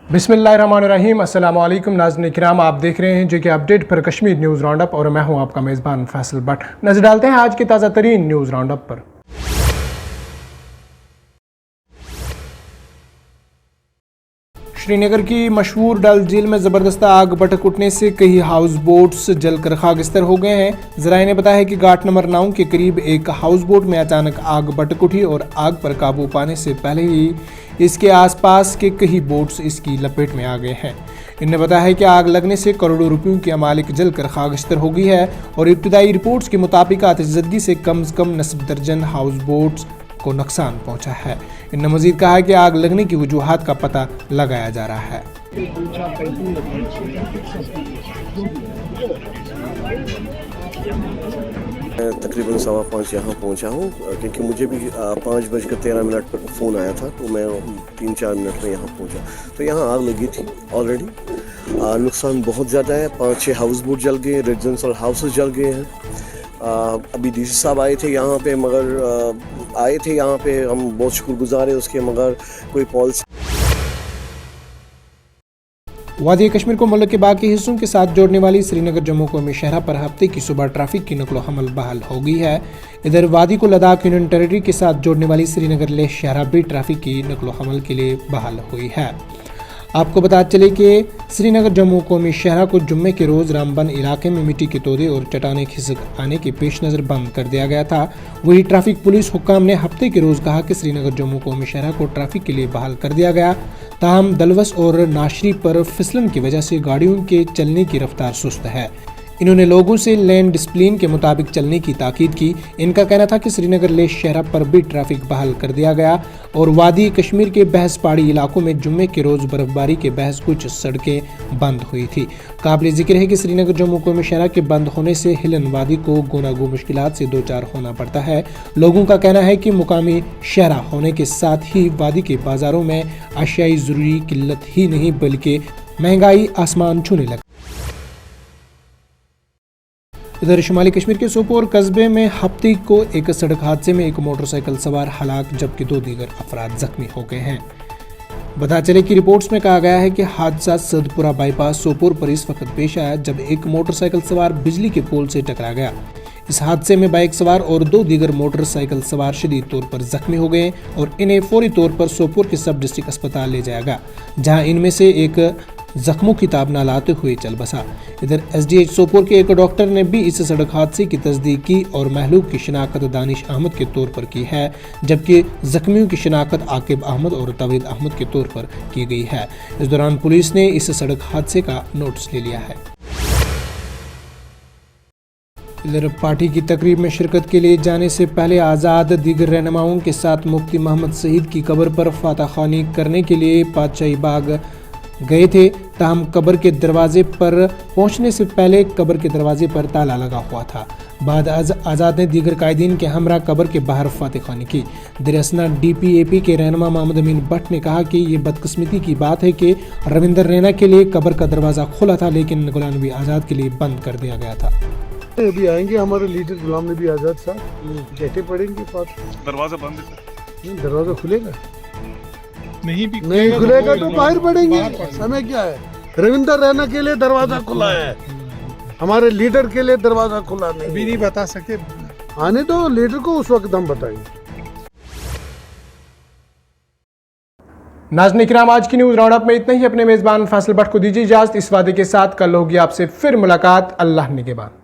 बिस्मिल्लाहिर्रहमानिर्रहीम अस्सलाम वालेकुम नाज़रीन किराम, आप देख रहे हैं जो कि अपडेट पर कश्मीर न्यूज़ राउंड अप और मैं हूं आपका मेज़बान फैसल भट्ट। नजर डालते हैं आज की ताज़ा तरीन न्यूज़ राउंड अप पर। श्रीनगर की मशहूर डल झील में ज़बरदस्त आग भड़क उठने से कई हाउस बोट्स जलकर खाकस्तर हो गए हैं। ज़राए ने बताया कि घाट नंबर 9 के करीब एक हाउस बोट में अचानक आग भड़क उठी और आग पर काबू पाने से पहले ही इसके आसपास के कई बोट्स इसकी लपेट में आ गए हैं। इन्होंने बताया है कि आग लगने से करोड़ों रुपयों की अमालिक जलकर खाकस्तर हो गई है और इब्तदाई रिपोर्ट्स के मुताबिक आतिशज़दगी से कम नस्ब दर्जन हाउस बोट्स को नुकसान पहुंचा है। इन्होंने मजीद कहा है कि आग लगने की वजूहात का पता लगाया जा रहा है। मैं तकरीबन 5:15 यहाँ पहुँचा हूँ क्योंकि मुझे भी 5:13 पर फ़ोन आया था, तो मैं 3-4 मिनट में यहाँ पहुँचा तो यहाँ आग लगी थी ऑलरेडी। नुकसान बहुत ज़्यादा है, 5-6 हाउस बोट जल गए, रेजिडेंशियल हाउसेस जल गए हैं। अभी डीसी साहब आए थे यहाँ पे, मगर आए थे यहाँ पे, हम बहुत शुक्रगुजार हैं उसके, मगर कोई पॉलिसी। वादी कश्मीर को मुल्क के बाकी हिस्सों के साथ जोड़ने वाली श्रीनगर जम्मू कौमी शहरा पर हफ्ते की सुबह ट्रैफिक की नकलो हमल बहाल हो गई है। इधर वादी को लद्दाख यूनियन टेरिटरी के साथ जोड़ने वाली श्रीनगर लेह शहरा भी ट्रैफिक की नकलो हमल के लिए बहाल हुई है। आपको बता चले कि श्रीनगर जम्मू कौमी शहरा को जुम्मे के रोज़ रामबन इलाके में मिट्टी के तोदे और चट्टानें खिसक आने के पेश नज़र बंद कर दिया गया था। वही ट्रैफिक पुलिस हुक्काम ने हफ्ते के रोज़ कहा कि श्रीनगर जम्मू कौमी शहरा को ट्रैफिक के लिए बहाल कर दिया गया। ताहम दलवस और नाशरी पर फिसलन की वजह से गाड़ियों के चलने की रफ्तार सुस्त है। इन्होंने लोगों से लेन डिसिप्लिन के मुताबिक चलने की ताकीद की। इनका कहना था कि श्रीनगर लेह शहरा पर भी ट्रैफिक बहाल कर दिया गया और वादी कश्मीर के बहस पहाड़ी इलाकों में जुम्मे के रोज़ बर्फबारी के बहस कुछ सड़कें बंद हुई थी। काबिल जिक्र है कि श्रीनगर जम्मू कौमी शहरा के बंद होने से हिलन वादी को गुनागो मुश्किलात से दो चार होना पड़ता है। लोगों का कहना है कि मुकामी शहरा होने के साथ ही वादी के बाजारों में अशियाई ज़रूरी किल्लत ही नहीं बल्कि महंगाई आसमान छूने लगी। इधर शुमाली कश्मीर के सोपोर कस्बे में हफ्ते को एक सड़क हादसे में एक मोटरसाइकिल सवार हलाक जबकि 2 दीगर अफराद जख्मी हो गए हैं। बता चले कि रिपोर्ट्स में कहा गया है कि हादसा सदपुरा बाईपास सोपोर पर इस वक्त पेश आया जब एक मोटरसाइकिल सवार बिजली के पोल से टकरा गया। इस हादसे में बाइक सवार और 2 दीगर मोटरसाइकिल सवार शदीद तौर पर जख्मी हो गए और इन्हें फौरी तौर पर सोपोर के सब डिस्ट्रिक्ट अस्पताल ले जाया गया, जहां इनमें से एक जख्मों की ताब न लाते हुए चल बसा। इधर SDH सोपोर के एक डॉक्टर ने भी इस सड़क हादसे की तस्दीक की और महलूक की शिनाख्त दानिश अहमद के तौर पर की है, जबकि जख्मियों की शिनाख्त आकिब अहमद और तवीद अहमद के तौर पर की गई है। इस दौरान पुलिस ने इस सड़क हादसे का नोटिस ले लिया है। इधर पार्टी की तकरीब में शिरकत के लिए जाने से पहले आज़ाद दीगर रहनुमाओं के साथ मुफ्ती मोहम्मद सईद की कब्र पर फातह खानी करने के लिए पातशाही बाग गए थे। ताहम कब्र के दरवाजे पर पहुंचने से पहले कब्र के दरवाजे पर ताला लगा हुआ था। बाद आज़ाद ने दीगर कायदीन के हमरा कब्र के बाहर फातह खानी की। दरअसल DPAP के रहनुमा मोहम्मद अमीन भट्ट ने कहा कि ये बदकिस्मती की बात है कि रविंदर रैना के लिए कब्र का दरवाज़ा खुला था लेकिन गुलाम नबी आज़ाद के लिए बंद कर दिया गया था। अभी आएंगे हमारे लीडर गुलाम नबी आज़ाद साहब, कहते पड़ेंगे दरवाजा बंद है, दरवाजा खुलेगा नहीं खुलेगा तो बाहर पड़ेंगे। समय क्या है, रविंदर रैना के लिए दरवाजा खुला है, हमारे लीडर के लिए दरवाजा खुला नहीं। अभी नहीं बता सके, आने दो लीडर को, उस वक्त हम बताएंगे। नाज़रीन किराम, आज की न्यूज़ राउंड अप में इतना ही। अपने मेज़बान फैसल भट्ट को दीजिए इजाज़त। इस वादे के साथ कल होगी आपसे फिर मुलाकात। अल्लाह निगहबान।